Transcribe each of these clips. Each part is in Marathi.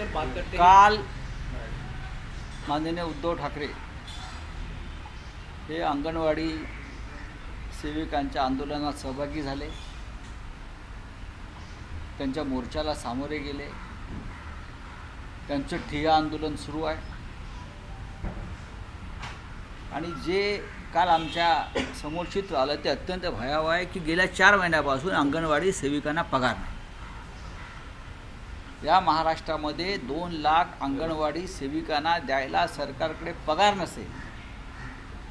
काल माननीय उद्धव ठाकरे हे अंगणवाडी सेविकांच्या आंदोलनात सहभागी झाले, त्यांच्या मोर्चाला सामोरे गेले, त्यांचं ठिय्या आंदोलन सुरू आहे। आणि जे काल आमच्या समोर चित्र आलं ते अत्यंत भयावह आहे की गेल्या 4 महिन्यापासून अंगणवाडी सेविकांना पगार नाही। या महाराष्ट्रामध्ये 2 लाख अंगणवाडी सेविकांना द्यायला सरकारकडे पगार नसेल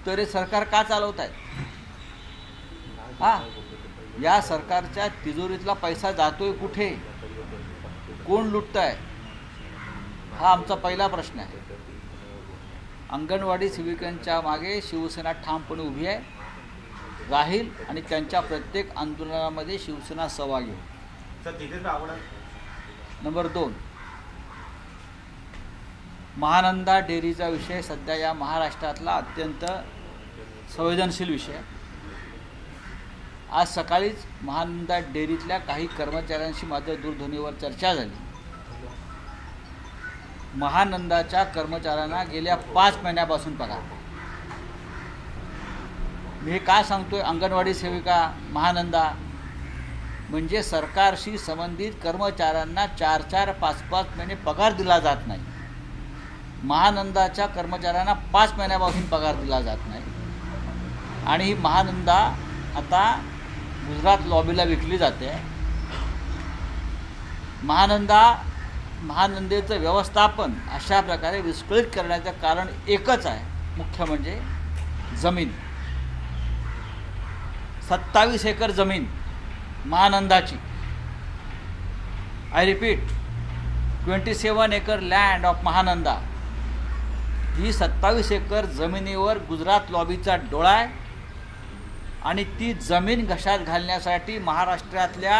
तर हे सरकार का चालवत आहे? या सरकारच्या तिजोरीतला पैसा जातोय कुठे? कोण लुटतंय? हा आमचा पहिला प्रश्न आहे। अंगणवाडी सेविकांच्या मागे शिवसेना ठामपणे उभी आहे, राहील आणि त्यांच्या प्रत्येक आंदोलनामध्ये शिवसेना सहभागी होईल। नंबर 2, महानंदा डेअरीचा विषय सध्या या महाराष्ट्रातला अत्यंत संवेदनशील विषय आहे। आज सकाळीच महानंदा डेअरीतल्या काही कर्मचाऱ्यांशी माझ्या दूरध्वनीवर चर्चा झाली। महानंदाच्या कर्मचाऱ्यांना गेल्या 5 महिन्यापासून पगार नाही। मी हे काय सांगतोय? अंगणवाडी सेविका, महानंदा म्हणजे सरकारशी संबंधित कर्मचाऱ्यांना 4-4, 5-5 महिने पगार दिला जात नाही। महानंदाच्या कर्मचाऱ्यांना 5 महिन्यापासून पगार दिला जात नाही। आणि ही महानंदा आता गुजरात लॉबीला विकली जाते। महानंदेचं व्यवस्थापन अशा प्रकारे विस्कळीत करण्याचं कारण एकच आहे, मुख्य म्हणजे जमीन। 27 एकर जमीन महानंदाची। I repeat, 27 acre land of Mahananda. ही 27 एकर जमिनीवर गुजरात लॉबीचा डोळा आहे आणि ती जमीन घशात घालण्यासाठी महाराष्ट्रातल्या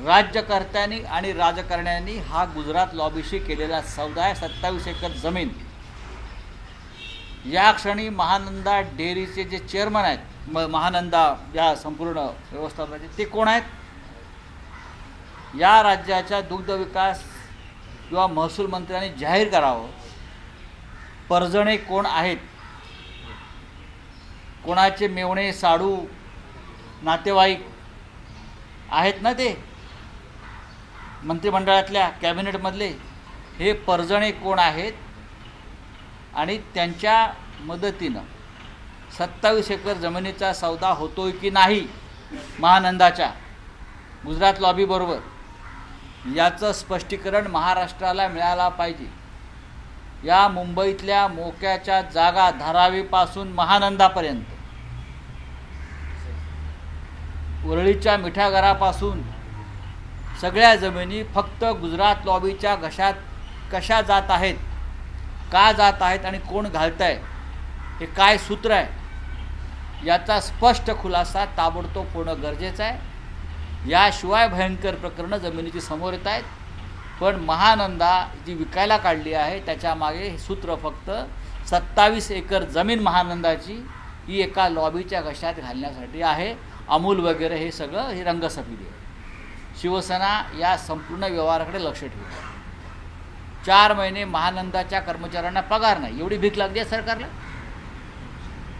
राज्यकर्त्यांनी आणि राजकारण्यांनी हा गुजरात लॉबीशी केलेला सौदा आहे। 27 एकर जमीन। या क्षणी महानंदा डेअरीचे जे चेअरमन आहेत, महानंदा या संपूर्ण व्यवस्थापनाचे, ते कोण आहेत? या राज्याच्या दुग्ध विकास किंवा महसूल मंत्र्यांनी जाहीर करावं परजणे कोण आहेत, कोणाचे मेवणे साडू नातेवाईक आहेत ना ते मंत्रिमंडळातल्या कॅबिनेटमधले, हे परजणे कोण आहेत आणि त्यांच्या मदतीनं 27 एकर जमिनीचा सौदा होतोय की नाही महानंदाच्या गुजरात लॉबीबरोबर, याचं स्पष्टीकरण महाराष्ट्राला मिळाला पाहिजे। या मुंबईतल्या मोक्याच्या जागा धारावीपासून महानंदापर्यंत, वरळीच्या मिठागरापासून सगळ्या जमिनी फक्त गुजरात लॉबीच्या घशात कशा जात आहेत, का जात आहेत आणि कोण घालत आहे, हे काय सूत्र आहे, याचा स्पष्ट खुलासा ताबडतोब होणं गरजेचं आहे। याशिवाय भयंकर प्रकरणं जमिनीची समोर येत आहेत। पण महानंदा जी विकायला काढली आहे त्याच्यामागे हे सूत्र फक्त 27 एकर जमीन महानंदाची ही एका लॉबीच्या घशात घालण्यासाठी आहे। अमूल वगैरे हे सगळं ही रंगसफेदी आहे। शिवसेना या संपूर्ण व्यवहाराकडे लक्ष ठेवते। 4 महिने महानंदाच्या कर्मचाऱ्यांना पगार नाही, एवढी भीक लागली आहे सरकारला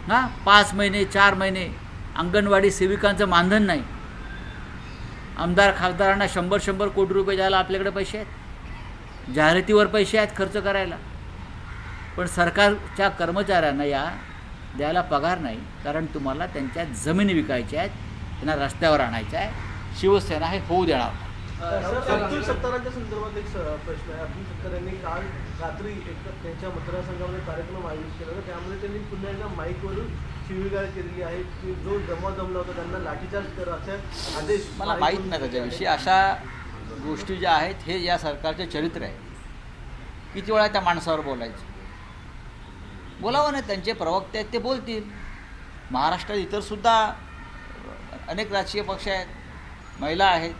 ना? 5 महिने 4 महिने अंगणवाडी सेविकांचं मानधन नाही। आमदार खासदारांना 100-100 कोटी रुपये द्यायला आपल्याकडे पैसे आहेत, जाहिरातीवर पैसे आहेत खर्च करायला, पण सरकारच्या कर्मचाऱ्यांना या द्यायला पगार नाही, कारण तुम्हाला त्यांच्या जमिनी विकायच्या आहेत, त्यांना रस्त्यावर आणायचं आहे। शिवसेना हे होऊ देणार नाही। अब्दुल सत्तारांच्या संदर्भात एक प्रश्न आहे। अब्दुल सत्तार यांनी काल रात्री त्यांच्या मतदारसंघामध्ये कार्यक्रम आयोजित केला होता, त्यामध्ये त्यांनी पुन्हा एकदा माईकवरून शिवीगाळ केलेली आहे की जो जमला होता त्यांना लाठीचार्ज करायचा आदेश। मला माहीत नाही त्याच्याविषयी। अशा गोष्टी ज्या आहेत हे या सरकारचे चरित्र आहे। किती वेळा त्या माणसावर बोलायचं? बोलावं ना, त्यांचे प्रवक्ते आहेत ते बोलतील। महाराष्ट्रात इतरसुद्धा अनेक राजकीय पक्ष आहेत, महिला आहेत,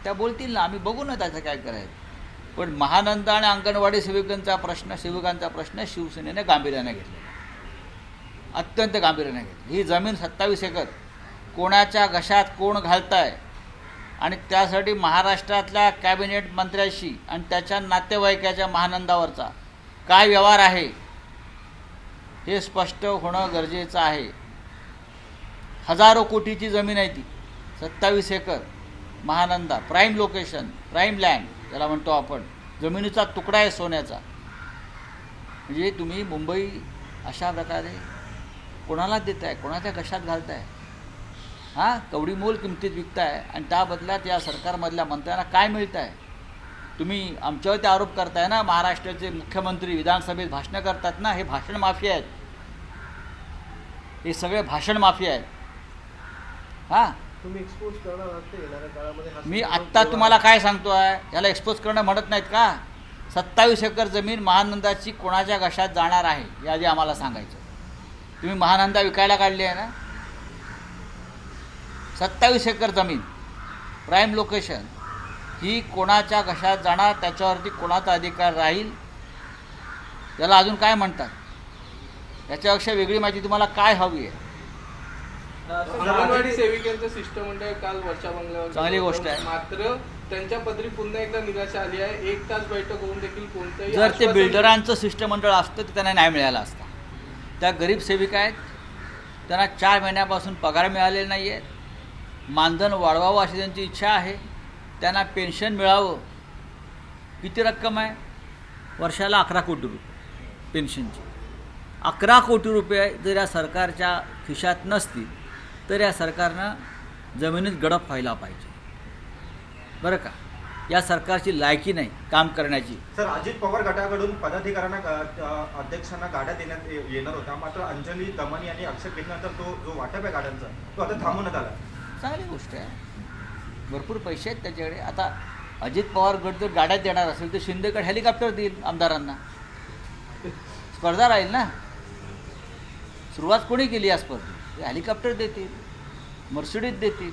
त्या बोलतील ना, आम्ही बघू ना त्याचं काय करायचं। पण महानंदा आणि अंगणवाडी सेविकांचा प्रश्न शिवसेनेने गांभीर्याने घेतला, अत्यंत गांभीर्याने घेतला। ही जमीन 27 एकर कोणाच्या घशात कोण घालताय आणि त्यासाठी महाराष्ट्रातल्या कॅबिनेट मंत्र्याशी आणि त्याच्या नातेवाईकाच्या महानंदावरचा काय व्यवहार आहे हे स्पष्ट होणं गरजेचं आहे. हजारो कोटीची जमीन आहे ती, 27 acre Mahananda, prime location, prime land ज्याला म्हणतो आपण, जमिनीचा तुकडा आहे सोन्याचा. म्हणजे तुम्ही मुंबई अशा प्रकारे कोणाला देताय, कोणाच्या घशात घालताय? हां, कवडी मोल किमतीत विकताय आणि त्या बदल्यात या सरकारमधल्या मंत्र्यांना काय मिळत आहे? तुम्ही आमच्यावरती आरोप करताय ना, महाराष्ट्राचे मुख्यमंत्री विधानसभेत भाषणं करतात ना, हे भाषण माफी आहेत, हे सगळे भाषण माफी आहेत. हां, तुम्ही एक्सपोज करणार आहात ते येणाऱ्या काळामध्ये? मी आत्ता तुम्हाला काय सांगतो आहे, याला एक्सपोज करणं म्हणत नाहीत का? 27 एकर जमीन महानंदाची कोणाच्या घशात जाणार आहे हे आधी आम्हाला सांगायचं. तुम्ही महानंदा विकायला काढली आहे ना, 27 एकर जमीन, प्राईम लोकेशन, ही कोणाच्या घशात जाणार, त्याच्यावरती कोणाचा अधिकार राहील, याला अजून काय म्हणतात? याच्यापेक्षा वेगळी माहिती तुम्हाला काय हवी आहे? अंगणवाडी सेविकांचं शिष्टमंडळ काल वर्षा बंगल्यावर, चांगली गोष्ट आहे. मात्र त्यांच्या पदरी पुन्हा एकदा निराशा आली आहे. 1 तास बैठक होऊन देखील कोणतंही जर ते बिल्डरांचं शिष्टमंडळ असतं तर त्यांना न्याय मिळाला असता. त्या गरीब सेविका आहेत, त्यांना 4 महिन्यापासून पगार मिळालेला नाही आहे, मानधन वाढवावं अशी त्यांची इच्छा आहे, त्यांना पेन्शन मिळावं. किती रक्कम आहे? वर्षाला 11 कोटी रुपये पेन्शनची. 11 कोटी रुपये जर या सरकारच्या खिशात नसतील तर या सरकारनं जमिनीत गडप व्हायला पाहिजे, बरं का? या सरकारची लायकी नाही काम करण्याची. सर, अजित पवार गटाकडून पदाधिकाऱ्यांना अध्यक्षांना गाड्या देण्यात येणार होत्या, मात्र अंजली दमनी यांनी आक्षेप घेतल्यानंतर तो जो वाटप आहे गाड्यांचा तो आता थांबवण्यात आला. चांगली गोष्ट आहे, भरपूर पैसे आहेत त्याच्याकडे. आता अजित पवार गट जर गाड्यात देणार असेल तर शिंदेगड हेलिकॉप्टर देईल आमदारांना, स्पर्धा राहील ना. सुरुवात कोणी केली या स्पर्धेत? हेलिकॉप्टर देतील, मर्सिडीज देतील.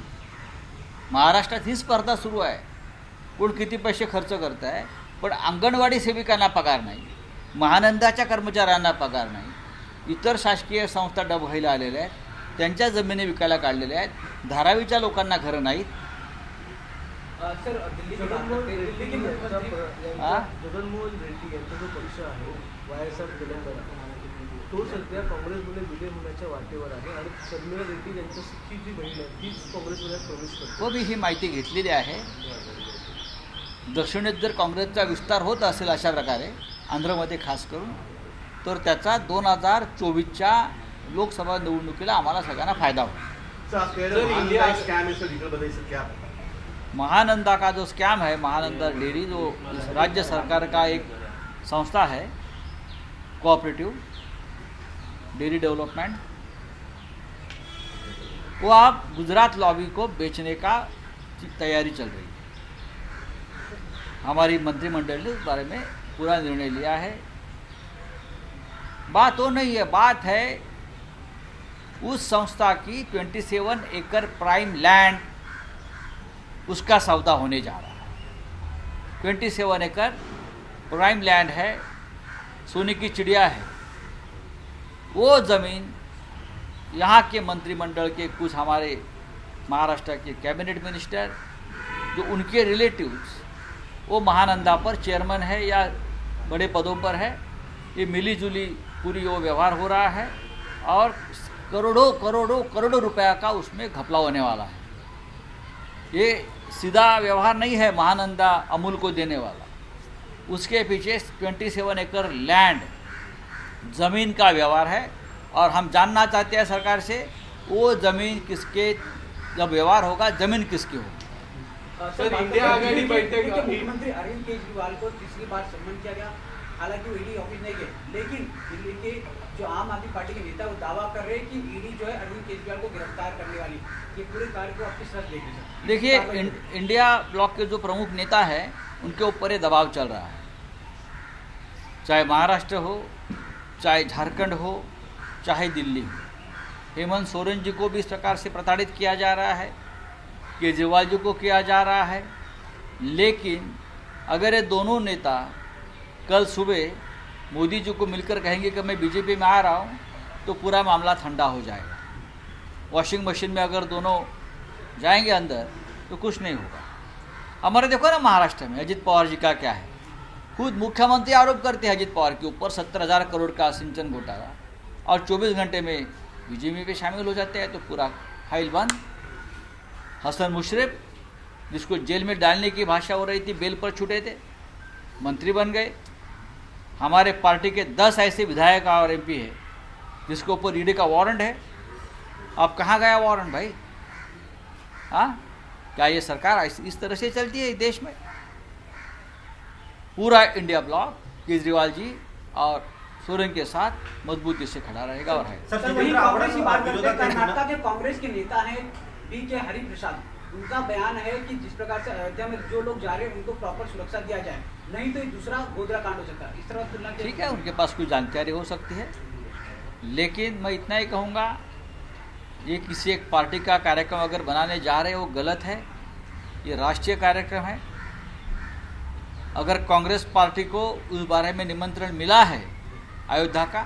महाराष्ट्रात ही स्पर्धा सुरू आहे, कोण किती पैसे खर्च करत आहे. पण अंगणवाडी सेविकांना पगार नाही, महानंदाच्या कर्मचाऱ्यांना पगार नाही, इतर शासकीय संस्था डबघाईला आलेल्या आहेत, त्यांच्या जमिनी विकायला काढलेल्या आहेत, धारावीच्या लोकांना घरं नाहीत. जगनमोहन रेड्डी यांचा जो पक्ष आहे वायएसआर तेलंगणा, तो सध्या काँग्रेसमध्ये विजय होण्याच्या वाटेवर आहे आणि शर्मिला रेड्डी यांच्या सख्खी जी बहीण आहे तीच काँग्रेसमध्ये प्रवेश करते. हो, मी ही माहिती घेतलेली आहे. दक्षिणेत जर काँग्रेसचा विस्तार होत असेल अशा प्रकारे, आंध्रमध्ये खास करून, तर त्याचा 2024च्या लोकसभा निवडणुकीला आम्हाला सगळ्यांना फायदा होईल. महानंदा का जो स्कैम है, महानंदा डेयरी जो राज्य सरकार का एक संस्था है, कोऑपरेटिव डेयरी डेवलपमेंट, वो आप गुजरात लॉबी को बेचने का तैयारी चल रही है. हमारी मंत्रिमंडल ने इस बारे में पूरा निर्णय लिया है. बात वो नहीं है, बात है उस संस्था की 27 एकड़ प्राइम लैंड, उसका सौदा होने जा रहा है. 27 एकड़ प्राइम लैंड है, सोने की चिड़िया है. वो ज़मीन यहाँ के मंत्रिमंडल के कुछ हमारे महाराष्ट्र के कैबिनेट मिनिस्टर, जो उनके रिलेटिव्स, वो महानंदा पर चेयरमैन है या बड़े पदों पर है. ये मिली जुली पूरी वो व्यवहार हो रहा है और करोड़ों करोड़ों करोड़ों रुपया का उसमें घपला होने वाला है. ये सीधा व्यवहार नहीं है महानंदा अमूल को देने वाला, उसके पीछे 27 एकड़ लैंड ज़मीन का व्यवहार है. और हम जानना चाहते हैं सरकार से, वो ज़मीन किसके, जब व्यवहार होगा ज़मीन किसकी होगी. सर, इंडिया आघाड़ी बैठक, मुख्यमंत्री अरविंद केजरीवाल को तीसरी बार सम्मान किया गया, हालांकि वो ईडी ऑफिस नहीं गए, लेकिन दिल्ली के जो आम आदमी पार्टी के नेता वो दावा कर रहे हैं कि ईडी जो है अरविंद केजरीवाल को गिरफ्तार करने वाली. ये पूरे कार्य को आप किस तरह देखेंगे? देखिए, इंडिया ब्लॉक के जो प्रमुख नेता हैं उनके ऊपर ये दबाव चल रहा है, चाहे महाराष्ट्र हो, चाहे झारखंड हो, चाहे दिल्ली हो. हेमंत सोरेन जी को भी इस प्रकार से प्रताड़ित किया जा रहा है, केजरीवाल जी को किया जा रहा है. लेकिन अगर ये दोनों नेता कल सुबह मोदी जी को मिलकर कहेंगे कि मैं बीजेपी में आ रहा हूँ, तो पूरा मामला ठंडा हो जाएगा. वॉशिंग मशीन में अगर दोनों जाएंगे अंदर तो कुछ नहीं होगा। हमारे देखो ना महाराष्ट्र में अजित पवार जी का क्या है, खुद मुख्यमंत्री आरोप करते हैं अजित पवार के ऊपर 70,000 करोड़ का सिंचन घोटाला, और 24 घंटे में बीजेपी में शामिल हो जाते हैं तो पूरा फाइल बंद। हसन मुशर्रफ जिसको जेल में डालने की भाषा हो रही थी, बेल पर छूटे थे, मंत्री बन गए। हमारे पार्टी के 10 ऐसे विधायक और एमपी है जिसके ऊपर ईडी का वारंट है। अब कहाँ गया वारंट भाई? हाँ, क्या ये सरकार इस तरह से चलती है इस देश में? पूरा इंडिया ब्लॉक केजरीवाल जी और सोरेन के साथ मजबूती से खड़ा रहेगा और है। सर वही कांग्रेस की बात करते हैं, कर्नाटक के कांग्रेस के नेता हैं BK हरिप्रसाद, उनका बयान है कि जिस प्रकार से अयोध्या में जो लोग जा रहे हैं उनको प्रॉपर सुरक्षा दिया जाए, नहीं तो दूसरा गोधरा कांड हो सकता है। इस तरह तुलना ठीक है, उनके पास कोई जानकारी हो सकती है, लेकिन मैं इतना ही कहूँगा, ये किसी एक पार्टी का कार्यक्रम अगर बनाने जा रहे हैं वो गलत है। ये राष्ट्रीय कार्यक्रम है। अगर कांग्रेस पार्टी को उस बारे में निमंत्रण मिला है अयोध्या का,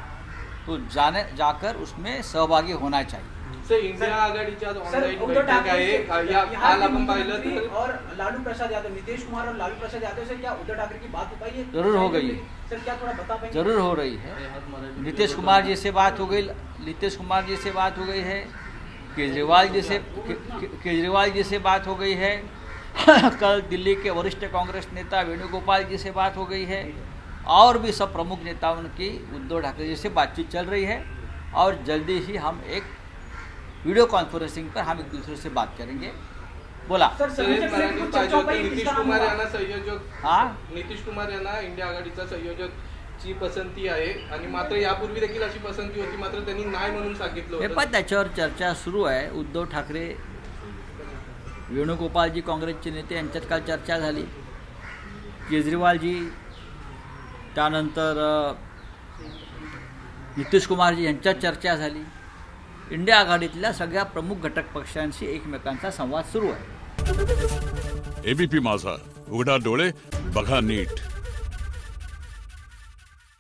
तो जाकर उसमें सहभागी होना चाहिए। सर इंडिया आघाडीच्या सर ऑनलाईन उद्धव बैठक आहे, ठाकरे या काल आपण पाहिलं तर और लालू प्रसाद यादव, नीतीश कुमार और लालू प्रसाद यादव से क्या उद्धव ठाकरे की बात हो पाई है? जरूर हो गई है। सर क्या थोड़ा बता पाएंगे? जरूर हो रही है। नीतीश कुमार जी से बात हो गई, नीतीश कुमार जी से बात हो गई है, केजरीवाल जी से बात हो गई है, कल दिल्ली के वरिष्ठ कांग्रेस नेता वेणुगोपाल जी से बात हो गई है, और भी सब प्रमुख नेताओं की उद्धव ठाकरे जी से बातचीत चल रही है, और जल्दी ही हम एक वीडियो कॉन्फ्रेंसिंग पर हम एक दूसरे से बात करेंगे। बोला सर सर सर मराठीत पाहिजे होतं नितीश कुमार यांना संयोजक, हाँ, नितीश कुमार यांना इंडिया आघाडीचा संयोजक ची पसंती आहे, आणि मात्र यापूर्वी देखील अशी पसंती होती, मात्र त्यांनी नाही म्हणून सांगितलं हे होतं। पण त्याच्यावर चर्चा सुरू आहे। उद्धव ठाकरे, वेणुगोपालजी काँग्रेसचे नेते यांच्यात काल चर्चा झाली, केजरीवालजी, त्यानंतर नितीश कुमारजी यांच्यात चर्चा झाली। इंडिया आघाडीतल्या सगळ्या प्रमुख घटक पक्षांशी एकमेकांचा संवाद सुरू आहे। एबीपी माझा, उघडा डोळे बघा नीट।